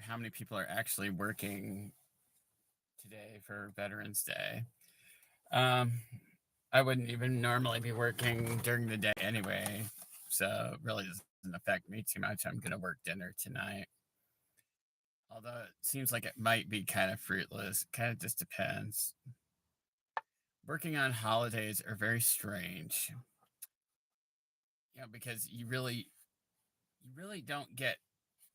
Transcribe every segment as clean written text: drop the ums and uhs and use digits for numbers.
how many people are actually working today for Veterans Day. Um, I wouldn't even normally be working during the day anyway, so it really doesn't affect me too much. I'm gonna work dinner tonight. Although it seems like it might be kind of fruitless. Kind of just depends. Working on holidays are very strange. Because you really don't get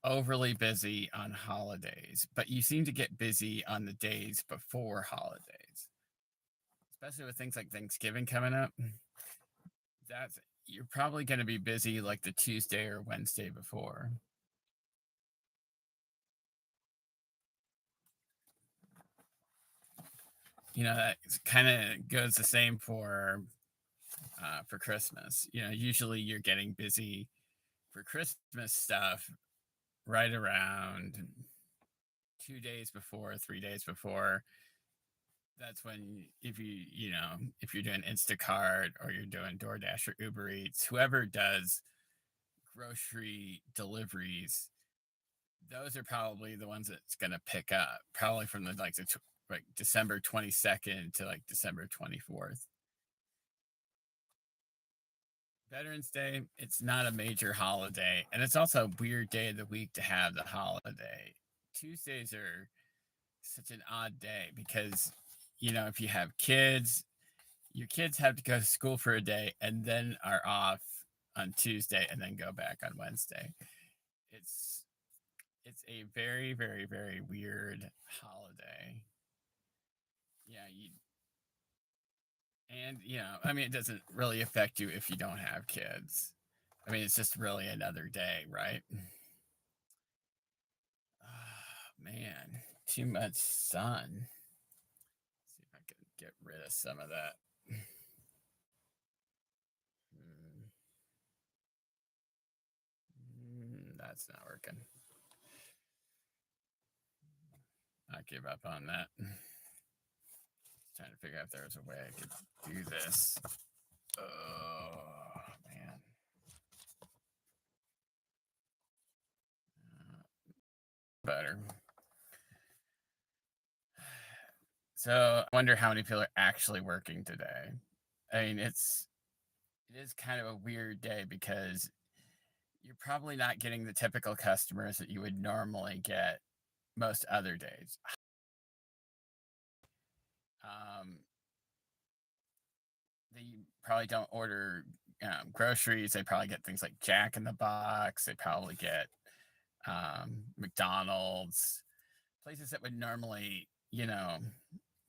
overly busy on holidays, but you seem to get busy on the days before holidays, especially with things like Thanksgiving coming up. That's You're probably going to be busy like the Tuesday or Wednesday before. That kind of goes the same for Christmas. Usually you're getting busy for Christmas stuff right around 2 days before, 3 days before. That's when if you're doing Instacart or you're doing DoorDash or Uber Eats, whoever does grocery deliveries, those are probably the ones that's gonna pick up, probably from like December 22nd to like December 24th. Veterans Day, it's not a major holiday, and it's also a weird day of the week to have the holiday. Tuesdays are such an odd day because if you have kids, your kids have to go to school for a day and then are off on Tuesday and then go back on Wednesday. It's it's a very, very, very weird holiday. Yeah, I mean, it doesn't really affect you if you don't have kids. I mean, it's just really another day, right? Oh, man, too much sun. Let's see if I can get rid of some of that. Hmm. That's not working. I give up on that. Trying to figure out if there's a way I could do this. Oh, man. Better. So I wonder how many people are actually working today. I mean, it is kind of a weird day because you're probably not getting the typical customers that you would normally get most other days. Um, they probably don't order groceries. They probably get things like Jack in the Box. They probably get McDonald's, places that would normally,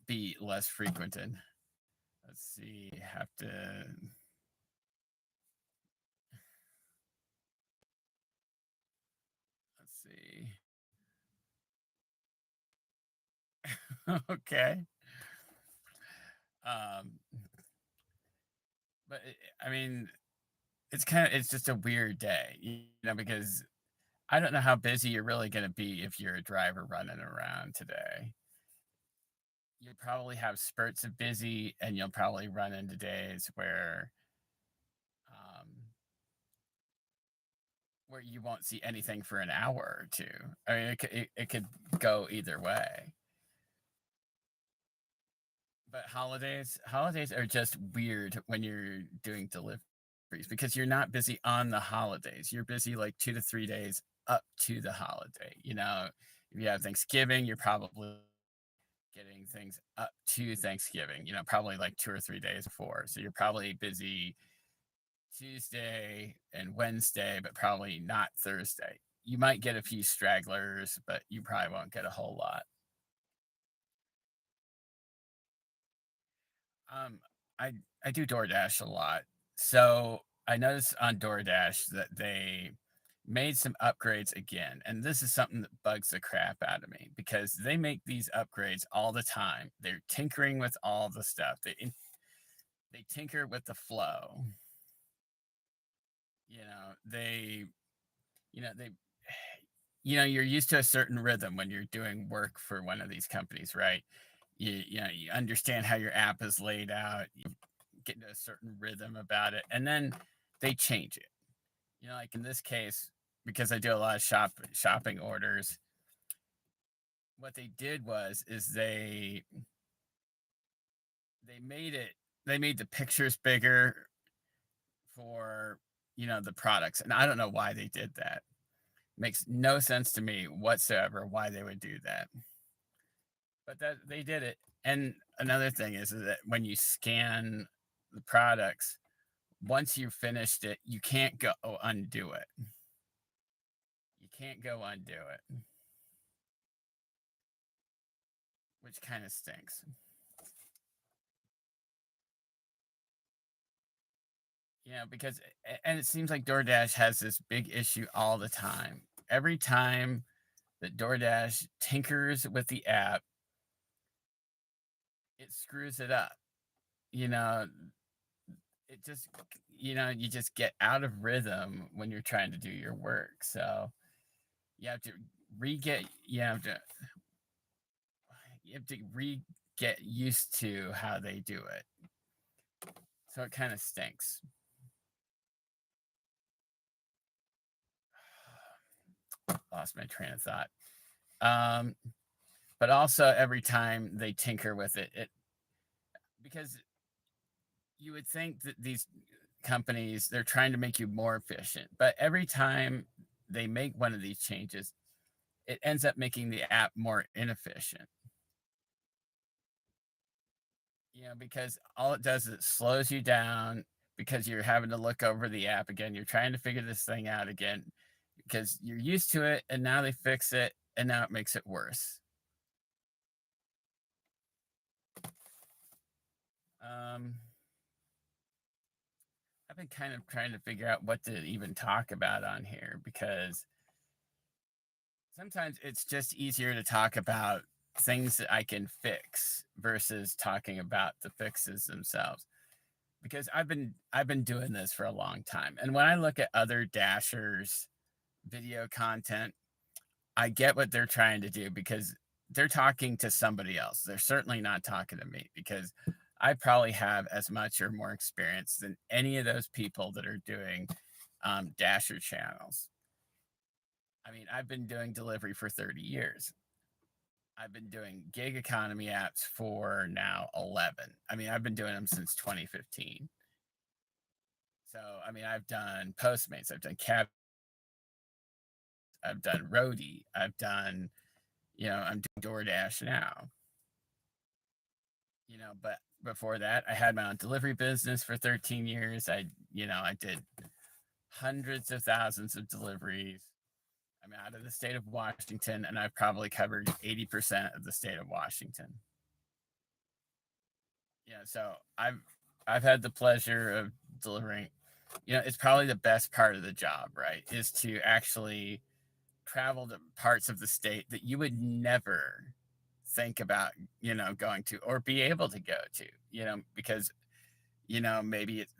be less frequented. Let's see. Have to. Let's see. Okay. Um, but I mean, it's just a weird day, because I don't know how busy you're really going to be if you're a driver running around today. You'll probably have spurts of busy, and you'll probably run into days um, where you won't see anything for an hour or two. I mean, it could go either way. But holidays are just weird when you're doing deliveries because you're not busy on the holidays. You're busy like 2 to 3 days up to the holiday. If you have Thanksgiving, you're probably getting things up to Thanksgiving, probably like 2 or 3 days before. So you're probably busy Tuesday and Wednesday, but probably not Thursday. You might get a few stragglers, but you probably won't get a whole lot. Um, I I do DoorDash a lot. So I noticed on DoorDash that they made some upgrades again. And this is something that bugs the crap out of me because they make these upgrades all the time. They're tinkering with all the stuff. They tinker with the flow. You know, they they you're used to a certain rhythm when you're doing work for one of these companies, right? You understand how your app is laid out. You get into a certain rhythm about it, and then they change it. Like in this case, because I do a lot of shopping orders, what they did was is they made it they made the pictures bigger for, the products, and I don't know why they did that. Makes no sense to me whatsoever why they would do that. But that they did it. And another thing is that when you scan the products, once you finished it, you can't go undo it. You can't go undo it, which kind of stinks. Because and it seems like DoorDash has this big issue all the time. Every time that DoorDash tinkers with the app, it screws it up. You know, it just you just get out of rhythm when you're trying to do your work. So you have to re get you have to re get used to how they do it. So it kind of stinks. Lost my train of thought. Um, but also every time they tinker with it because you would think that these companies they're trying to make you more efficient, but every time they make one of these changes, it ends up making the app more inefficient. Because all it does is it slows you down because you're having to look over the app again. You're trying to figure this thing out again because you're used to it and now they fix it and now it makes it worse. Um, I've been kind of trying to figure out what to even talk about on here because sometimes it's just easier to talk about things that I can fix versus talking about the fixes themselves. Because I've been doing this for a long time. And when I look at other dashers video content, I get what they're trying to do because they're talking to somebody else. They're certainly not talking to me because I probably have as much or more experience than any of those people that are doing dasher channels. I mean, I've been doing delivery for 30 years. I've been doing gig economy apps for now 11. I mean, I've been doing them since 2015. So, I mean, I've done Postmates, I've done Cab, I've done Roadie, I've done, I'm doing DoorDash now. But before that, I had my own delivery business for 13 years. I did hundreds of thousands of deliveries. I'm out of the state of Washington, and I've probably covered 80% of the state of Washington. So I've had the pleasure of delivering. It's probably the best part of the job, right? Is to actually travel to parts of the state that you would never think about, going to or be able to go to, because, maybe it's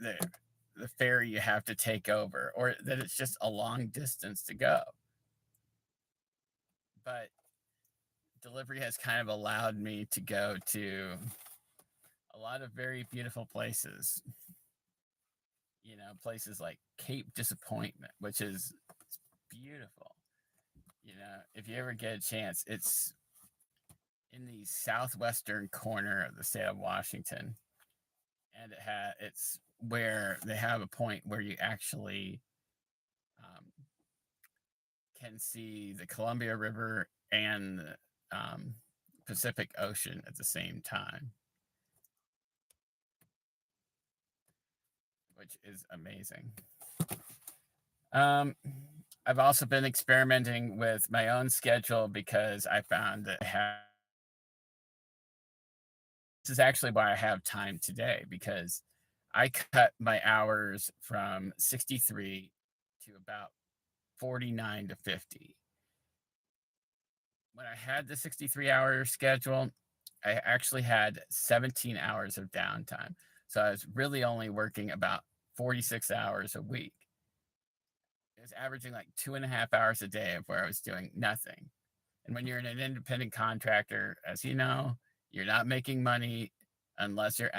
the ferry you have to take over or that it's just a long distance to go. But delivery has kind of allowed me to go to a lot of very beautiful places, places like Cape Disappointment, which is beautiful. If you ever get a chance, it's in the southwestern corner of the state of Washington, and it's where they have a point where you actually um, can see the Columbia River and the Pacific Ocean at the same time, which is amazing. I've also been experimenting with my own schedule because I found that this is actually why I have time today because I cut my hours from 63 to about 49 to 50. When I had the 63-hour schedule, I actually had 17 hours of downtime. So I was really only working about 46 hours a week. It was averaging like 2.5 hours a day of where I was doing nothing. And when you're an independent contractor, as you know, you're not making money unless you're